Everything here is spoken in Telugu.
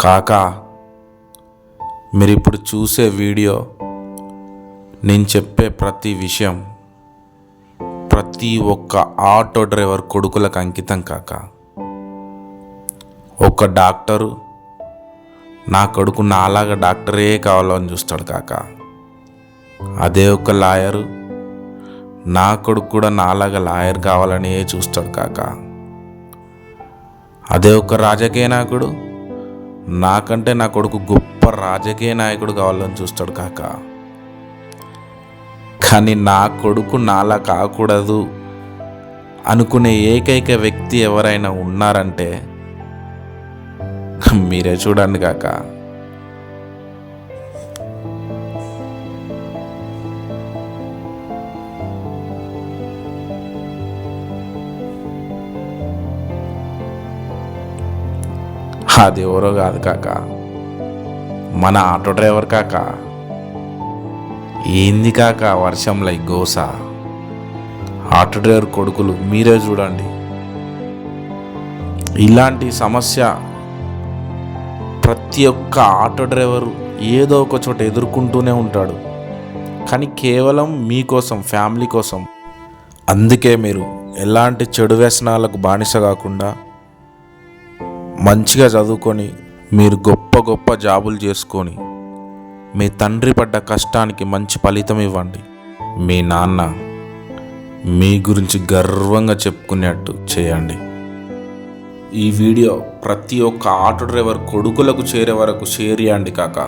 కాకా, మీరు ఇప్పుడు చూసే వీడియో, నేను చెప్పే ప్రతి విషయం ప్రతి ఒక్క ఆటో డ్రైవర్ కొడుకులకు అంకితం కాకా. ఒక డాక్టరు నా కొడుకు నాలాగా డాక్టరే కావాలని చూస్తాడు కాకా. అదే ఒక లాయరు నా కొడుకు కూడా నాలాగా లాయర్ కావాలని చూస్తాడు కాకా. అదే ఒక రాజకీయ నాయకుడు నాకంటే నా కొడుకు గొప్ప రాజకీయ నాయకుడు కావాలని చూస్తాడు కాకా. కానీ నా కొడుకు నాలా కాకూడదు అనుకునే ఏకైక వ్యక్తి ఎవరైనా ఉన్నారంటే మీరే చూడండి కాకా. అది ఎవరో కాదు కాకా, మన ఆటో డ్రైవర్ కాకా. ఏంది కాకా వర్షంలో గోస? ఆటో డ్రైవర్ కొడుకులు మీరే చూడండి. ఇలాంటి సమస్య ప్రతి ఒక్క ఆటో డ్రైవరు ఏదో ఒక చోట ఎదుర్కొంటూనే ఉంటాడు. కానీ కేవలం మీకోసం, ఫ్యామిలీ కోసం. అందుకే మీరు ఎలాంటి చెడు వ్యసనాలకు బానిస కాకుండా మంచిగా చదువుకొని మీరు గొప్ప గొప్ప జాబులు చేసుకొని మీ తండ్రి పడ్డ కష్టానికి మంచి ఫలితం ఇవ్వండి. మీ నాన్న మీ గురించి గర్వంగా చెప్పుకునేట్టు చేయండి. ఈ వీడియో ప్రతి ఒక్క ఆటో డ్రైవర్ కొడుకులకు చేరే వరకు షేర్ చేయండి కాకా.